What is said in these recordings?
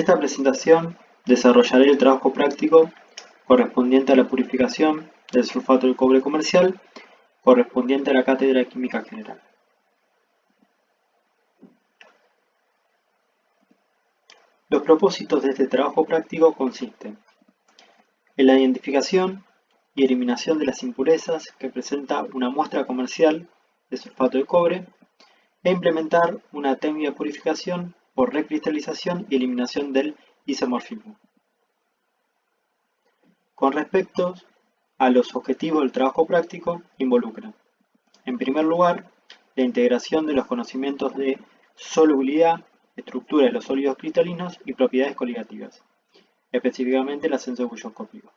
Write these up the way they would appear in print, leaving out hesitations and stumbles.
esta presentación desarrollaré el trabajo práctico correspondiente a la purificación del sulfato de cobre comercial correspondiente a la cátedra de Química General. Los propósitos de este trabajo práctico consisten en la identificación y eliminación de las impurezas que presenta una muestra comercial de sulfato de cobre e implementar una técnica de purificación por recristalización y eliminación del isomorfismo. Con respecto a los objetivos del trabajo práctico, involucran, en primer lugar, la integración de los conocimientos de solubilidad, estructura de los sólidos cristalinos y propiedades coligativas, específicamente el ascenso bulloscópico.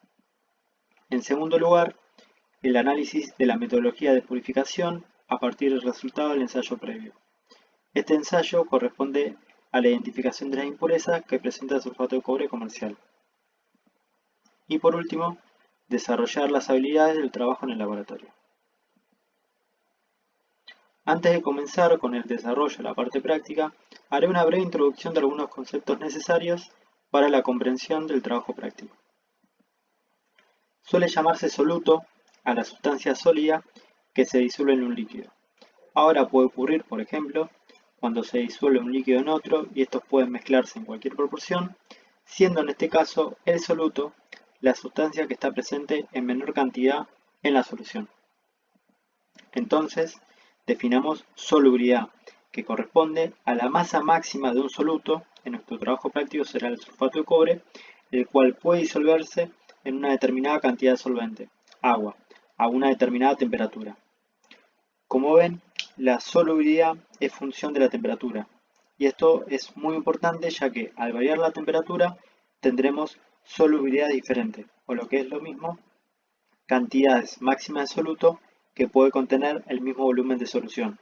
En segundo lugar, el análisis de la metodología de purificación a partir del resultado del ensayo previo. Este ensayo corresponde a la identificación de las impurezas que presenta el sulfato de cobre comercial. Y por último, desarrollar las habilidades del trabajo en el laboratorio. Antes de comenzar con el desarrollo de la parte práctica, haré una breve introducción de algunos conceptos necesarios para la comprensión del trabajo práctico. Suele llamarse soluto a la sustancia sólida que se disuelve en un líquido. Ahora puede ocurrir, por ejemplo, cuando se disuelve un líquido en otro y estos pueden mezclarse en cualquier proporción, siendo en este caso el soluto la sustancia que está presente en menor cantidad en la solución. Entonces, definamos solubilidad, que corresponde a la masa máxima de un soluto, en nuestro trabajo práctico será el sulfato de cobre, el cual puede disolverse en una determinada cantidad de solvente, agua, a una determinada temperatura. Como ven, la solubilidad es función de la temperatura, y esto es muy importante ya que al variar la temperatura tendremos solubilidad diferente, o lo que es lo mismo, cantidades máximas de soluto que puede contener el mismo volumen de solución.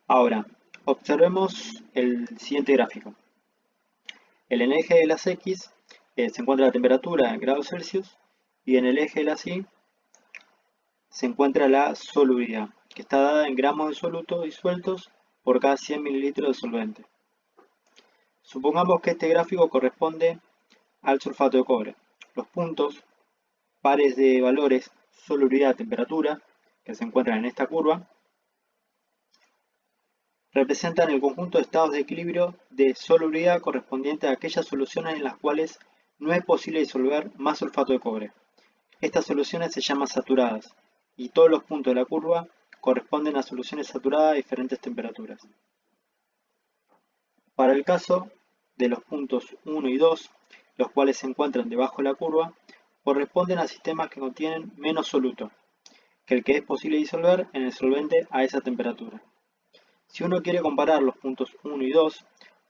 Ahora, observemos el siguiente gráfico. En el eje de las X se encuentra la temperatura en grados Celsius y en el eje de las Y se encuentra la solubilidad, que está dada en gramos de soluto disueltos por cada 100 mililitros de solvente. Supongamos que este gráfico corresponde al sulfato de cobre. Los puntos pares de valores solubilidad, temperatura, que se encuentran en esta curva, representan el conjunto de estados de equilibrio de solubilidad correspondiente a aquellas soluciones en las cuales no es posible disolver más sulfato de cobre. Estas soluciones se llaman saturadas y todos los puntos de la curva corresponden a soluciones saturadas a diferentes temperaturas. Para el caso de los puntos 1 y 2, los cuales se encuentran debajo de la curva, corresponden a sistemas que contienen menos soluto que el que es posible disolver en el solvente a esa temperatura. Si uno quiere comparar los puntos 1 y 2,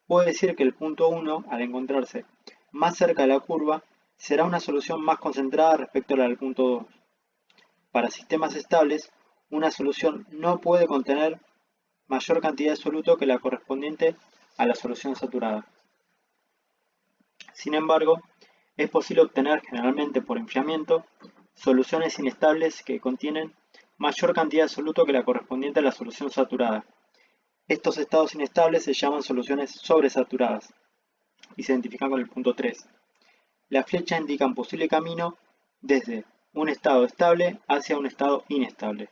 puede decir que el punto 1, al encontrarse más cerca de la curva, será una solución más concentrada respecto a la del punto 2. Para sistemas estables, una solución no puede contener mayor cantidad de soluto que la correspondiente a la solución saturada. Sin embargo, es posible obtener generalmente por enfriamiento soluciones inestables que contienen mayor cantidad de soluto que la correspondiente a la solución saturada. Estos estados inestables se llaman soluciones sobresaturadas y se identifican con el punto 3. Las flechas indican posible camino desde un estado estable hacia un estado inestable.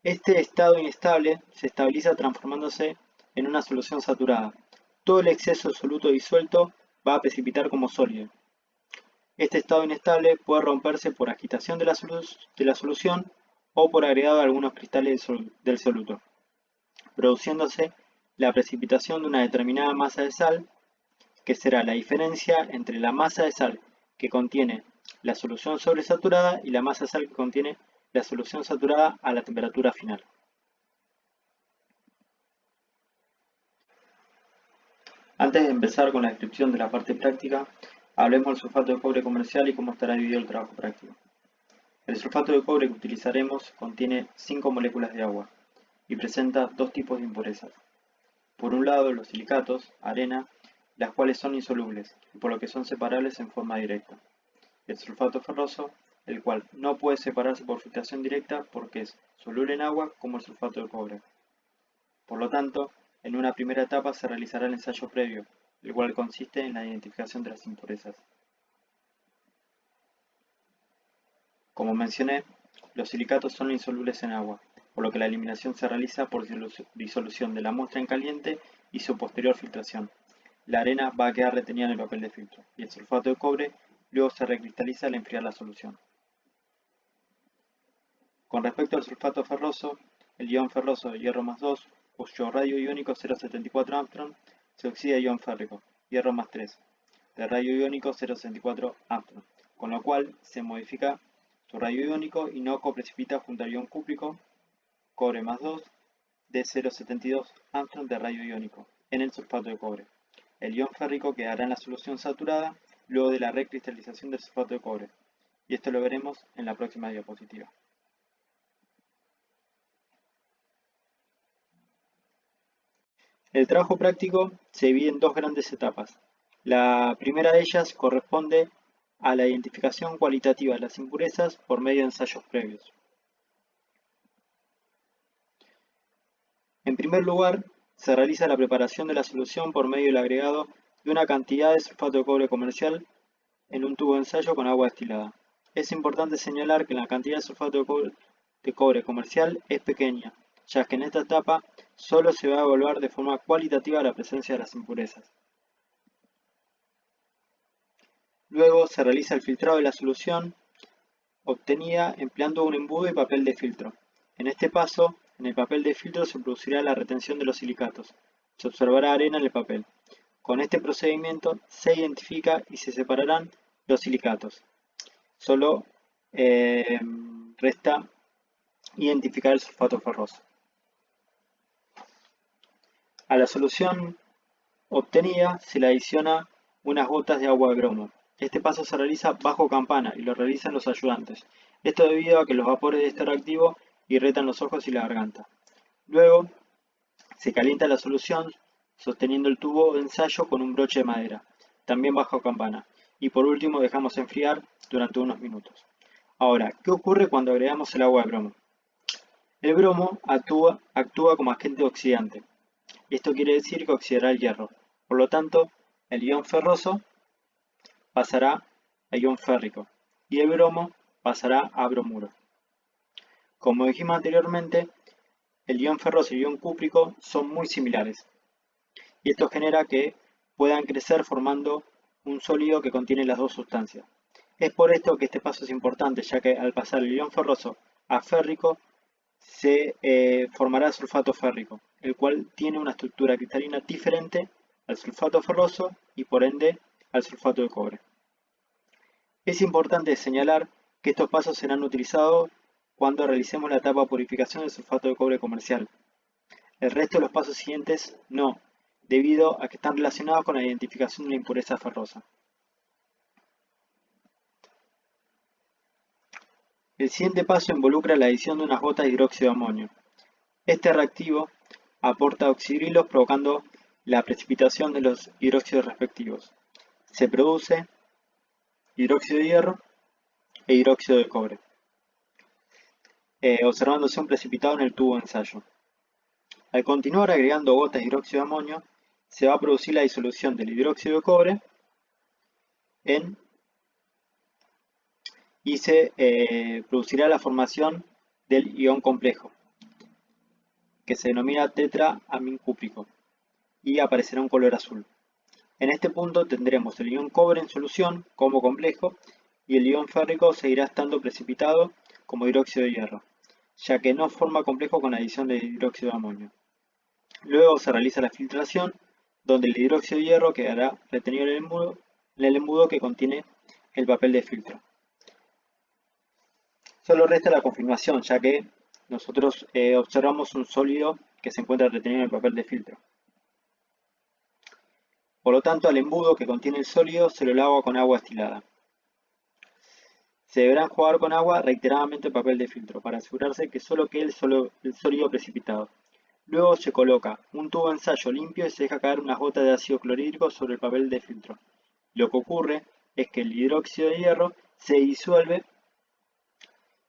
Este estado inestable se estabiliza transformándose en una solución saturada. Todo el exceso de soluto disuelto va a precipitar como sólido. Este estado inestable puede romperse por agitación de la solución o por agregado de algunos cristales del soluto, produciéndose la precipitación de una determinada masa de sal, que será la diferencia entre la masa de sal que contiene la solución sobresaturada y la masa de sal que contiene la solución saturada a la temperatura final. Antes de empezar con la descripción de la parte práctica, hablemos del sulfato de cobre comercial y cómo estará dividido el trabajo práctico. El sulfato de cobre que utilizaremos contiene 5 moléculas de agua y presenta dos tipos de impurezas. Por un lado, los silicatos, arena, las cuales son insolubles y por lo que son separables en forma directa. El sulfato ferroso, el cual no puede separarse por filtración directa porque es soluble en agua como el sulfato de cobre. Por lo tanto, En una primera etapa se realizará el ensayo previo, el cual consiste en la identificación de las impurezas. Como mencioné, los silicatos son insolubles en agua, por lo que la eliminación se realiza por disolución de la muestra en caliente y su posterior filtración. La arena va a quedar retenida en el papel de filtro y el sulfato de cobre luego se recristaliza al enfriar la solución. Con respecto al sulfato ferroso, el ion ferroso de hierro más 2, cuyo radio iónico 0,74 Å, se oxida a ion férrico, hierro más 3, de radio iónico 0,64 Å, con lo cual se modifica su radio iónico y no coprecipita junto al ion cúprico, cobre más 2, de 0,72 Å de radio iónico, en el sulfato de cobre. El ion férrico quedará en la solución saturada luego de la recristalización del sulfato de cobre, y esto lo veremos en la próxima diapositiva. El trabajo práctico se divide en dos grandes etapas. La primera de ellas corresponde a la identificación cualitativa de las impurezas por medio de ensayos previos. En primer lugar, se realiza la preparación de la solución por medio del agregado de una cantidad de sulfato de cobre comercial en un tubo de ensayo con agua destilada. Es importante señalar que la cantidad de sulfato de cobre comercial es pequeña, ya que en esta etapa solo se va a evaluar de forma cualitativa la presencia de las impurezas. Luego se realiza el filtrado de la solución obtenida empleando un embudo y papel de filtro. En este paso, en el papel de filtro se producirá la retención de los silicatos. Se observará arena en el papel. Con este procedimiento se identifica y se separarán los silicatos. Solo resta identificar el sulfato ferroso. A la solución obtenida se le adiciona unas gotas de agua de bromo. Este paso se realiza bajo campana y lo realizan los ayudantes. Esto debido a que los vapores de este reactivo irritan los ojos y la garganta. Luego se calienta la solución sosteniendo el tubo de ensayo con un broche de madera, también bajo campana. Y por último dejamos enfriar durante unos minutos. Ahora, ¿qué ocurre cuando agregamos el agua de bromo? El bromo actúa como agente oxidante. Esto quiere decir que oxidará el hierro. Por lo tanto, el ion ferroso pasará a ion férrico y el bromo pasará a bromuro. Como dijimos anteriormente, el ion ferroso y el ion cúprico son muy similares y esto genera que puedan crecer formando un sólido que contiene las dos sustancias. Es por esto que este paso es importante, ya que al pasar el ion ferroso a férrico se formará sulfato férrico, el cual tiene una estructura cristalina diferente al sulfato ferroso y por ende al sulfato de cobre. Es importante señalar que estos pasos serán utilizados cuando realicemos la etapa de purificación del sulfato de cobre comercial. El resto de los pasos siguientes no, debido a que están relacionados con la identificación de la impureza ferrosa. El siguiente paso involucra la adición de unas gotas de hidróxido de amonio. Este reactivo aporta oxidrilos provocando la precipitación de los hidróxidos respectivos. Se produce hidróxido de hierro e hidróxido de cobre, observándose un precipitado en el tubo de ensayo. Al continuar agregando gotas de hidróxido de amonio, se va a producir la disolución del hidróxido de cobre y se producirá la formación del ion complejo, que se denomina tetraamin-cúprico, y aparecerá un color azul. En este punto tendremos el ion cobre en solución como complejo y el ion férrico seguirá estando precipitado como hidróxido de hierro, ya que no forma complejo con adición de hidróxido de amonio. Luego se realiza la filtración, donde el hidróxido de hierro quedará retenido en el embudo que contiene el papel de filtro. Solo resta la confirmación, ya que nosotros observamos un sólido que se encuentra retenido en el papel de filtro. Por lo tanto, al embudo que contiene el sólido se lo lava con agua destilada. Se deberá enjuagar con agua reiteradamente el papel de filtro para asegurarse que solo quede el sólido precipitado. Luego se coloca un tubo de ensayo limpio y se deja caer unas gotas de ácido clorhídrico sobre el papel de filtro. Lo que ocurre es que el hidróxido de hierro se disuelve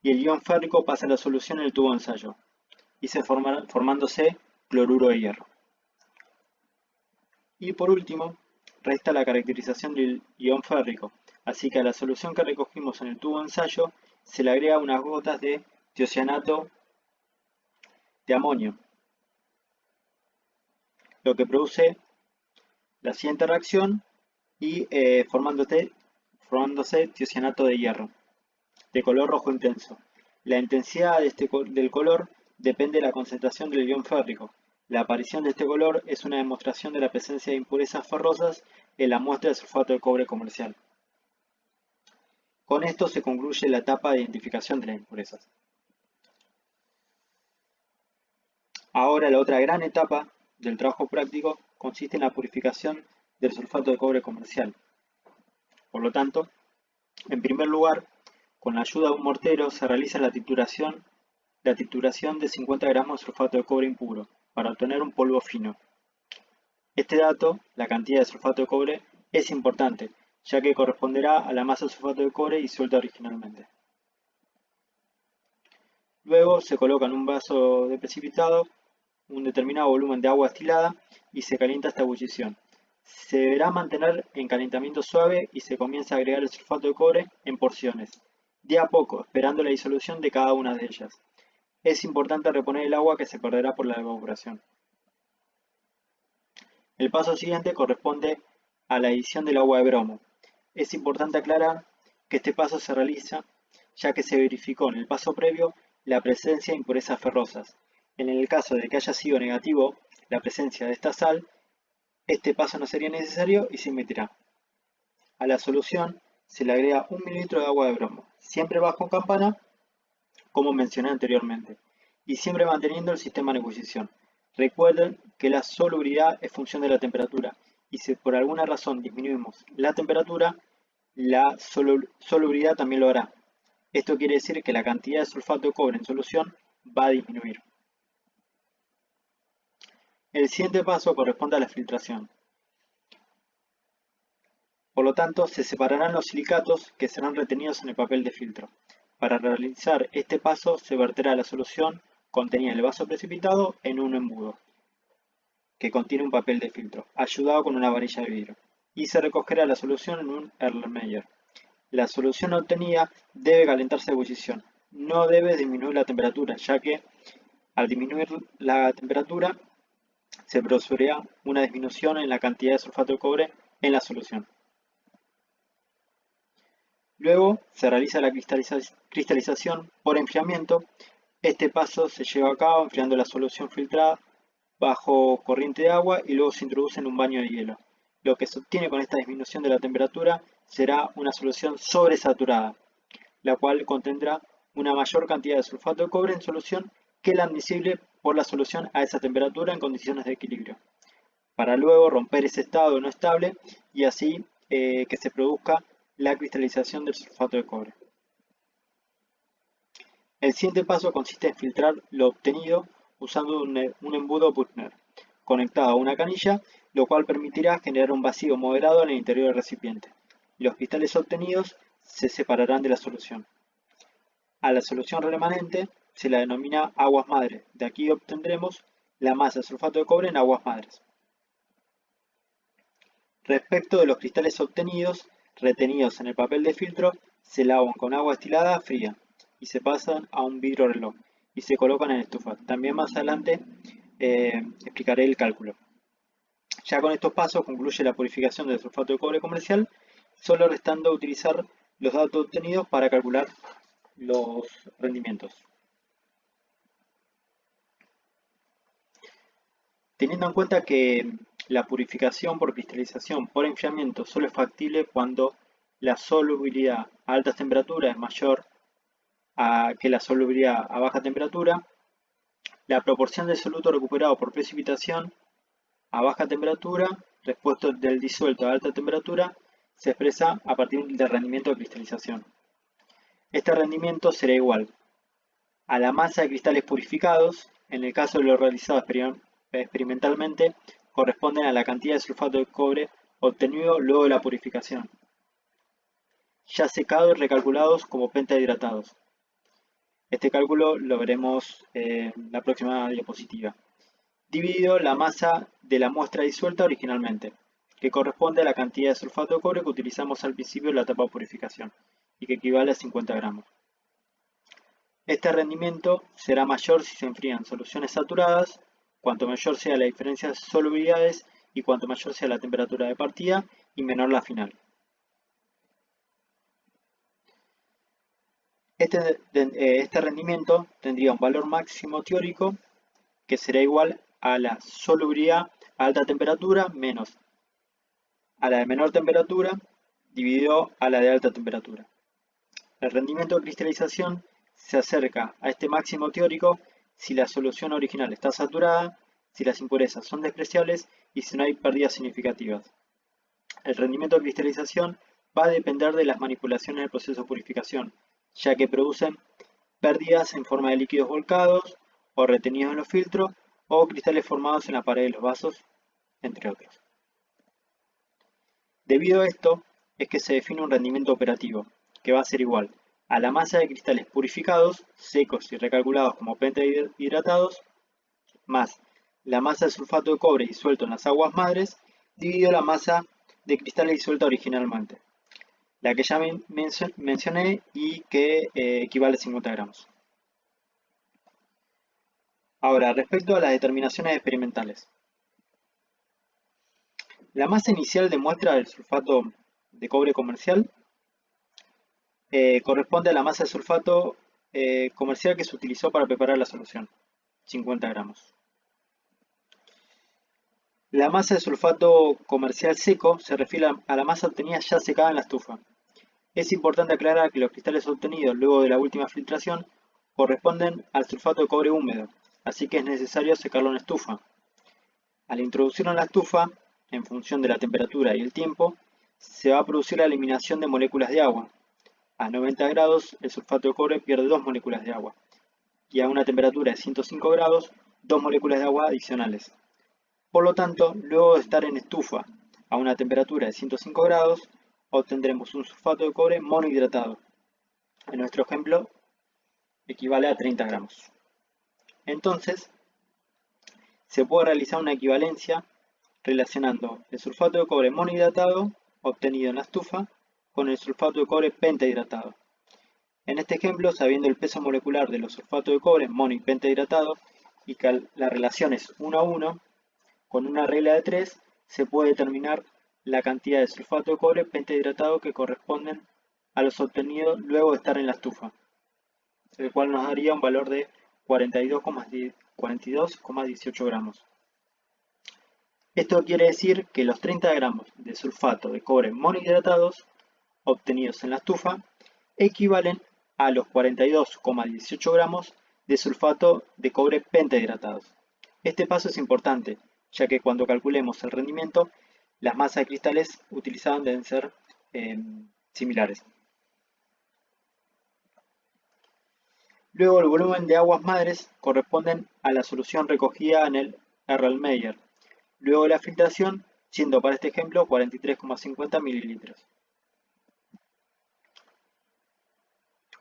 y el ion férrico pasa a la solución en el tubo de ensayo y se formándose cloruro de hierro. Y por último, resta la caracterización del ion férrico, así que a la solución que recogimos en el tubo de ensayo se le agrega unas gotas de tiocianato de amonio, lo que produce la siguiente reacción y formándose tiocianato de hierro, de color rojo intenso. La intensidad del color depende de la concentración del ion férrico. La aparición de este color es una demostración de la presencia de impurezas ferrosas en la muestra de sulfato de cobre comercial. Con esto se concluye la etapa de identificación de las impurezas. Ahora la otra gran etapa del trabajo práctico consiste en la purificación del sulfato de cobre comercial. Por lo tanto, en primer lugar, con la ayuda de un mortero se realiza la trituración de 50 gramos de sulfato de cobre impuro para obtener un polvo fino. Este dato, la cantidad de sulfato de cobre, es importante, ya que corresponderá a la masa de sulfato de cobre disuelta originalmente. Luego se coloca en un vaso de precipitado un determinado volumen de agua destilada y se calienta hasta ebullición. Se deberá mantener en calentamiento suave y se comienza a agregar el sulfato de cobre en porciones, de a poco, esperando la disolución de cada una de ellas. Es importante reponer el agua que se perderá por la evaporación. El paso siguiente corresponde a la adición del agua de bromo. Es importante aclarar que este paso se realiza ya que se verificó en el paso previo la presencia de impurezas ferrosas. En el caso de que haya sido negativo la presencia de esta sal, este paso no sería necesario y se emitirá. A la solución se le agrega 1 mililitro de agua de bromo, siempre bajo campana, como mencioné anteriormente, y siempre manteniendo el sistema en ebullición. Recuerden que la solubilidad es función de la temperatura, y si por alguna razón disminuimos la temperatura, la solubilidad también lo hará. Esto quiere decir que la cantidad de sulfato de cobre en solución va a disminuir. El siguiente paso corresponde a la filtración. Por lo tanto, se separarán los silicatos que serán retenidos en el papel de filtro. Para realizar este paso se verterá la solución contenida en el vaso precipitado en un embudo que contiene un papel de filtro, ayudado con una varilla de vidrio, y se recogerá la solución en un Erlenmeyer. La solución obtenida debe calentarse a ebullición, no debe disminuir la temperatura, ya que al disminuir la temperatura se producirá una disminución en la cantidad de sulfato de cobre en la solución. Luego se realiza la cristalización por enfriamiento. Este paso se lleva a cabo enfriando la solución filtrada bajo corriente de agua y luego se introduce en un baño de hielo. Lo que se obtiene con esta disminución de la temperatura será una solución sobresaturada, la cual contendrá una mayor cantidad de sulfato de cobre en solución que la admisible por la solución a esa temperatura en condiciones de equilibrio, para luego romper ese estado no estable y así que se produzca la cristalización del sulfato de cobre. El siguiente paso consiste en filtrar lo obtenido usando un embudo Büchner conectado a una canilla, lo cual permitirá generar un vacío moderado en el interior del recipiente. Los cristales obtenidos se separarán de la solución. A la solución remanente se la denomina aguas madres. De aquí obtendremos la masa de sulfato de cobre en aguas madres. Respecto de los cristales obtenidos, retenidos en el papel de filtro, se lavan con agua destilada fría y se pasan a un vidrio reloj y se colocan en estufa. También más adelante explicaré el cálculo. Ya con estos pasos concluye la purificación del sulfato de cobre comercial, solo restando utilizar los datos obtenidos para calcular los rendimientos. Teniendo en cuenta que la purificación por cristalización por enfriamiento solo es factible cuando la solubilidad a altas temperaturas es mayor que la solubilidad a baja temperatura, la proporción de soluto recuperado por precipitación a baja temperatura respecto del disuelto a alta temperatura se expresa a partir del rendimiento de cristalización. Este rendimiento será igual a la masa de cristales purificados, en el caso de lo realizado experimentalmente, corresponden a la cantidad de sulfato de cobre obtenido luego de la purificación, ya secados y recalculados como pentahidratados. Este cálculo lo veremos en la próxima diapositiva. Dividido la masa de la muestra disuelta originalmente, que corresponde a la cantidad de sulfato de cobre que utilizamos al principio de la etapa de purificación, y que equivale a 50 gramos. Este rendimiento será mayor si se enfrían soluciones saturadas, cuanto mayor sea la diferencia de solubilidades y cuanto mayor sea la temperatura de partida y menor la final. Este rendimiento tendría un valor máximo teórico que será igual a la solubilidad a alta temperatura menos a la de menor temperatura dividido a la de alta temperatura. El rendimiento de cristalización se acerca a este máximo teórico si la solución original está saturada, si las impurezas son despreciables y si no hay pérdidas significativas. El rendimiento de cristalización va a depender de las manipulaciones del proceso de purificación, ya que producen pérdidas en forma de líquidos volcados o retenidos en los filtros o cristales formados en la pared de los vasos, entre otros. Debido a esto es que se define un rendimiento operativo, que va a ser igual a la masa de cristales purificados, secos y recalculados como pentahidratados, más la masa de sulfato de cobre disuelto en las aguas madres, dividido la masa de cristales disuelta originalmente, la que ya mencioné y que equivale a 50 gramos. Ahora, respecto a las determinaciones experimentales. La masa inicial de muestra del sulfato de cobre comercial corresponde a la masa de sulfato comercial que se utilizó para preparar la solución, 50 gramos. La masa de sulfato comercial seco se refiere a la masa obtenida ya secada en la estufa. Es importante aclarar que los cristales obtenidos luego de la última filtración corresponden al sulfato de cobre húmedo, así que es necesario secarlo en estufa. Al introducirlo en la estufa, en función de la temperatura y el tiempo, se va a producir la eliminación de moléculas de agua. A 90 grados, el sulfato de cobre pierde 2 moléculas de agua, y a una temperatura de 105 grados, 2 moléculas de agua adicionales. Por lo tanto, luego de estar en estufa a una temperatura de 105 grados, obtendremos un sulfato de cobre monohidratado. En nuestro ejemplo, equivale a 30 gramos. Entonces, se puede realizar una equivalencia relacionando el sulfato de cobre monohidratado obtenido en la estufa con el sulfato de cobre pentahidratado. En este ejemplo, sabiendo el peso molecular de los sulfatos de cobre mono y pentahidratados y que la relación es 1 a 1, con una regla de 3 se puede determinar la cantidad de sulfato de cobre pentahidratado que corresponden a los obtenidos luego de estar en la estufa, el cual nos daría un valor de 42,18 gramos. Esto quiere decir que los 30 gramos de sulfato de cobre monohidratados obtenidos en la estufa equivalen a los 42,18 gramos de sulfato de cobre pentahidratados. Este paso es importante, ya que cuando calculemos el rendimiento, las masas de cristales utilizadas deben ser similares. Luego, el volumen de aguas madres corresponden a la solución recogida en el Erlenmeyer, luego de la filtración, siendo para este ejemplo 43,50 mililitros.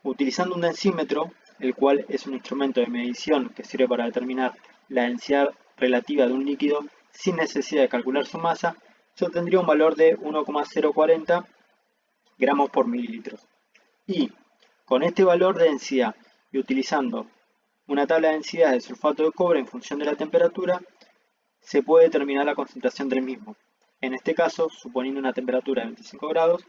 Utilizando un densímetro, el cual es un instrumento de medición que sirve para determinar la densidad relativa de un líquido sin necesidad de calcular su masa, se obtendría un valor de 1,040 gramos por mililitro. Y con este valor de densidad y utilizando una tabla de densidad de sulfato de cobre en función de la temperatura, se puede determinar la concentración del mismo. En este caso, suponiendo una temperatura de 25 grados,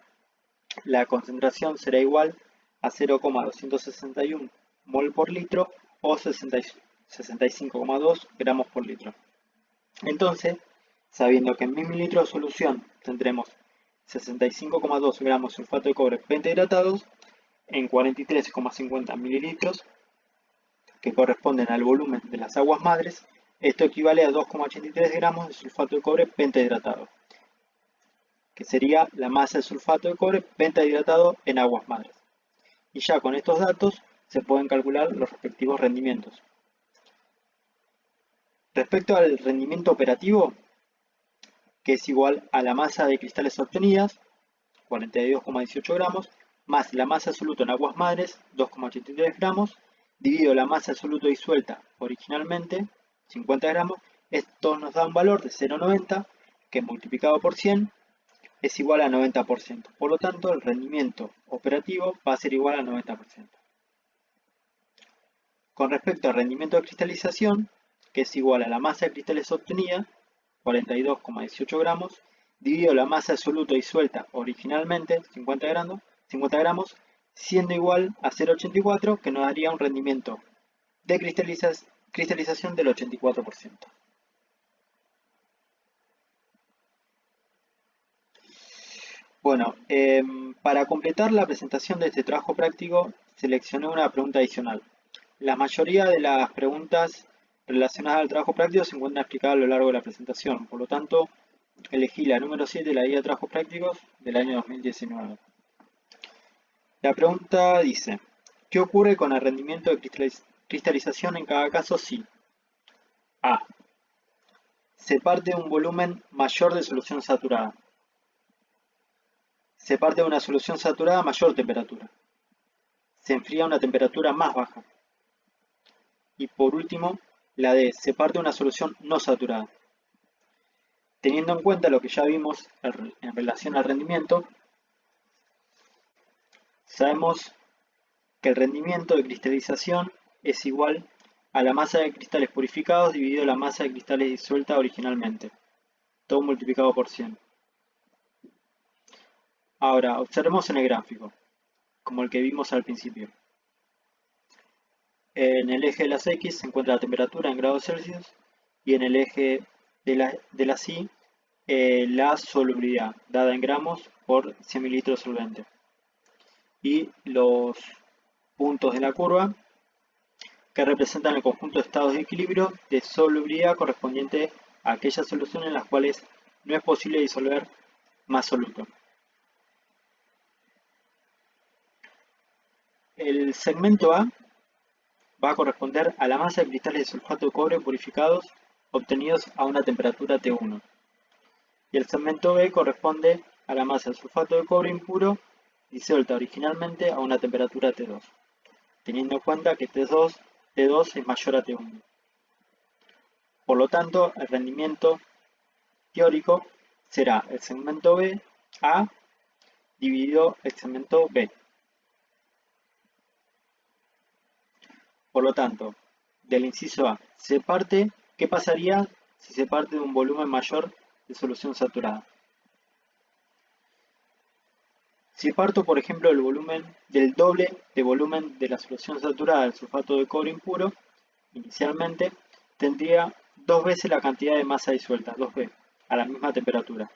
la concentración será igual a 0,261 mol por litro o 65,2 gramos por litro. Entonces, sabiendo que en 1000 mililitros de solución tendremos 65,2 gramos de sulfato de cobre pentahidratados en 43,50 mililitros, que corresponden al volumen de las aguas madres, esto equivale a 2,83 gramos de sulfato de cobre pentahidratado, que sería la masa de sulfato de cobre pentahidratado en aguas madres. Y ya con estos datos se pueden calcular los respectivos rendimientos. Respecto al rendimiento operativo, que es igual a la masa de cristales obtenidas, 42,18 gramos, más la masa absoluta en aguas madres, 2,83 gramos, dividido la masa absoluta disuelta originalmente, 50 gramos, Esto nos da un valor de 0,90 que multiplicado por 100 es igual a 90%. Por lo tanto, el rendimiento operativo va a ser igual a 90%. Con respecto al rendimiento de cristalización, que es igual a la masa de cristales obtenida, 42,18 gramos, dividido la masa absoluta disuelta originalmente, 50 gramos, siendo igual a 0,84, que nos daría un rendimiento de cristalización del 84%. Bueno, para completar la presentación de este trabajo práctico, seleccioné una pregunta adicional. La mayoría de las preguntas relacionadas al trabajo práctico se encuentran explicadas a lo largo de la presentación, por lo tanto, elegí la número 7 de la guía de trabajos prácticos del año 2019. La pregunta dice, ¿qué ocurre con el rendimiento de cristalización en cada caso si A. Se parte de un volumen mayor de solución saturada? Se parte de una solución saturada a mayor temperatura. Se enfría a una temperatura más baja. Y por último, la D. Se parte de una solución no saturada. Teniendo en cuenta lo que ya vimos en relación al rendimiento, sabemos que el rendimiento de cristalización es igual a la masa de cristales purificados dividido la masa de cristales disuelta originalmente, todo multiplicado por 100. Ahora, observemos en el gráfico, como el que vimos al principio. En el eje de las X se encuentra la temperatura en grados Celsius y en el eje de las Y la solubilidad, dada en gramos por 100 mililitros de solvente. Y los puntos de la curva que representan el conjunto de estados de equilibrio de solubilidad correspondiente a aquellas soluciones en las cuales no es posible disolver más soluto. El segmento A va a corresponder a la masa de cristales de sulfato de cobre purificados obtenidos a una temperatura T1. Y el segmento B corresponde a la masa de sulfato de cobre impuro disuelta originalmente a una temperatura T2, teniendo en cuenta que T2 es mayor a T1. Por lo tanto, el rendimiento teórico será el segmento B, A, dividido el segmento B. Por lo tanto, del inciso A, ¿qué pasaría si se parte de un volumen mayor de solución saturada? Si parto, por ejemplo, del doble de volumen de la solución saturada del sulfato de cobre impuro, inicialmente, tendría 2 veces la cantidad de masa disuelta, 2B, a la misma temperatura.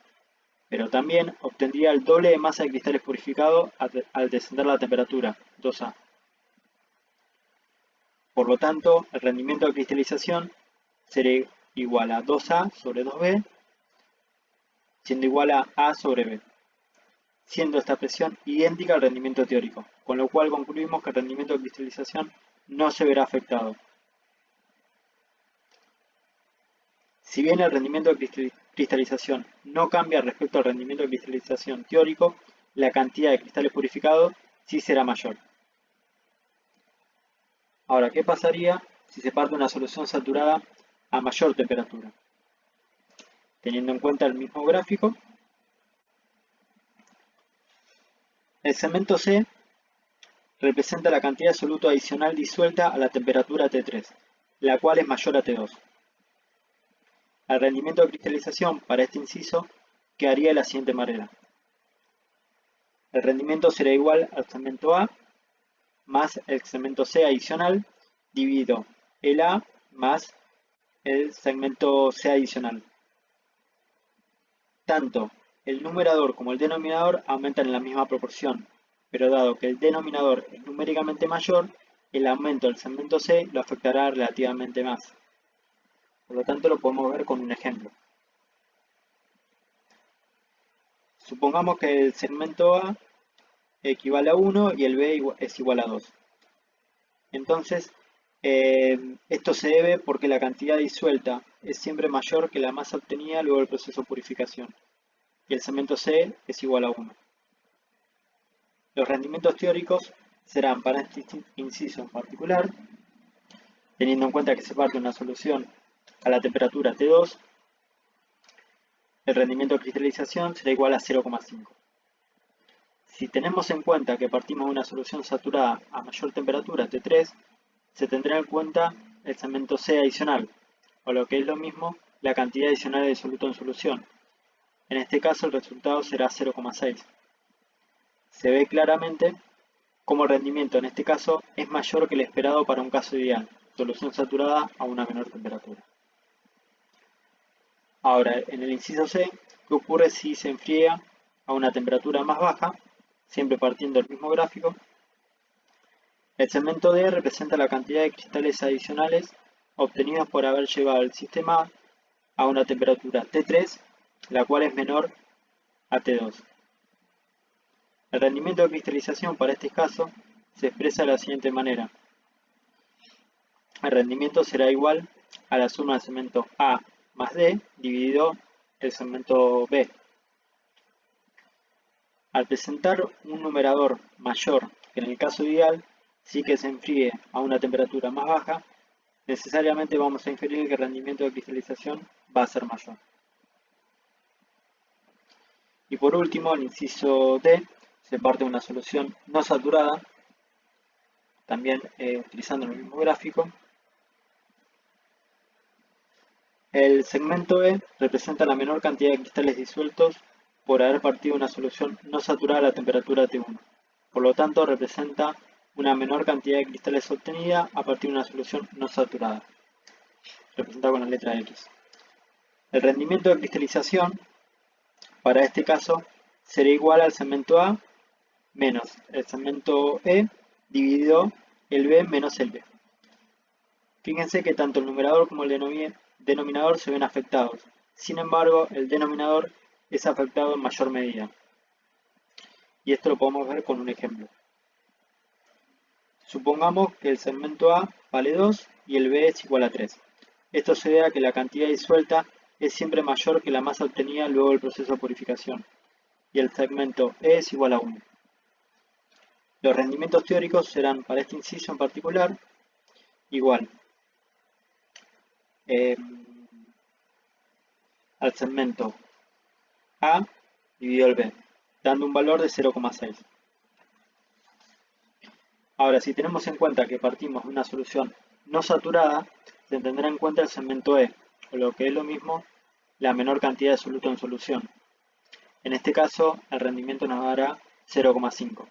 Pero también obtendría el doble de masa de cristales purificados al descender la temperatura, 2A. Por lo tanto, el rendimiento de cristalización será igual a 2A sobre 2B, siendo igual a A sobre B, siendo esta expresión idéntica al rendimiento teórico, con lo cual concluimos que el rendimiento de cristalización no se verá afectado. Si bien el rendimiento de cristalización no cambia respecto al rendimiento de cristalización teórico, la cantidad de cristales purificados sí será mayor. Ahora, ¿qué pasaría si se parte una solución saturada a mayor temperatura? Teniendo en cuenta el mismo gráfico, el segmento C representa la cantidad de soluto adicional disuelta a la temperatura T3, la cual es mayor a T2. El rendimiento de cristalización para este inciso quedaría de la siguiente manera. El rendimiento será igual al segmento A más el segmento C adicional dividido el A más el segmento C adicional. Tanto el numerador como el denominador aumentan en la misma proporción, pero dado que el denominador es numéricamente mayor, el aumento del segmento C lo afectará relativamente más. Por lo tanto, lo podemos ver con un ejemplo. Supongamos que el segmento A equivale a 1 y el B es igual a 2. Entonces, esto se debe porque la cantidad disuelta es siempre mayor que la masa obtenida luego del proceso de purificación. Y el segmento C es igual a 1. Los rendimientos teóricos serán para este inciso en particular, teniendo en cuenta que se parte una solución a la temperatura T2, el rendimiento de cristalización será igual a 0,5. Si tenemos en cuenta que partimos de una solución saturada a mayor temperatura, T3, se tendrá en cuenta el segmento C adicional, o lo que es lo mismo, la cantidad adicional de disoluto en solución. En este caso el resultado será 0,6. Se ve claramente cómo el rendimiento en este caso es mayor que el esperado para un caso ideal, solución saturada a una menor temperatura. Ahora, en el inciso C, ¿qué ocurre si se enfría a una temperatura más baja? Siempre partiendo del mismo gráfico. El segmento D representa la cantidad de cristales adicionales obtenidos por haber llevado el sistema a una temperatura T3, la cual es menor a T2. El rendimiento de cristalización para este caso se expresa de la siguiente manera. El rendimiento será igual a la suma del segmento A más D dividido el segmento B. Al presentar un numerador mayor que en el caso ideal, sí que se enfríe a una temperatura más baja, necesariamente vamos a inferir que el rendimiento de cristalización va a ser mayor. Y por último, el inciso D se parte de una solución no saturada, también utilizando el mismo gráfico. El segmento E representa la menor cantidad de cristales disueltos por haber partido una solución no saturada a la temperatura T1. Por lo tanto, representa una menor cantidad de cristales obtenida a partir de una solución no saturada, representada con la letra X. El rendimiento de cristalización, para este caso, será igual al segmento A menos el segmento E dividido el B menos el B. Fíjense que tanto el numerador como el denominador se ven afectados. Sin embargo, el denominador es afectado en mayor medida. Y esto lo podemos ver con un ejemplo. Supongamos que el segmento A vale 2 y el B es igual a 3. Esto se debe a que la cantidad disuelta es siempre mayor que la masa obtenida luego del proceso de purificación. Y el segmento E es igual a 1. Los rendimientos teóricos serán para este inciso en particular igual al segmento A dividido el B, dando un valor de 0,6. Ahora, si tenemos en cuenta que partimos de una solución no saturada, se tendrá en cuenta el segmento E, o lo que es lo mismo, la menor cantidad de soluto en solución. En este caso, el rendimiento nos dará 0,5.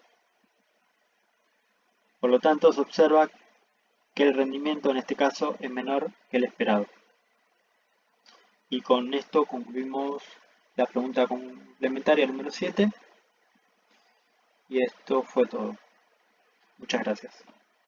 Por lo tanto, se observa que el rendimiento en este caso es menor que el esperado. Y con esto concluimos la pregunta complementaria número 7. Y esto fue todo. Muchas gracias.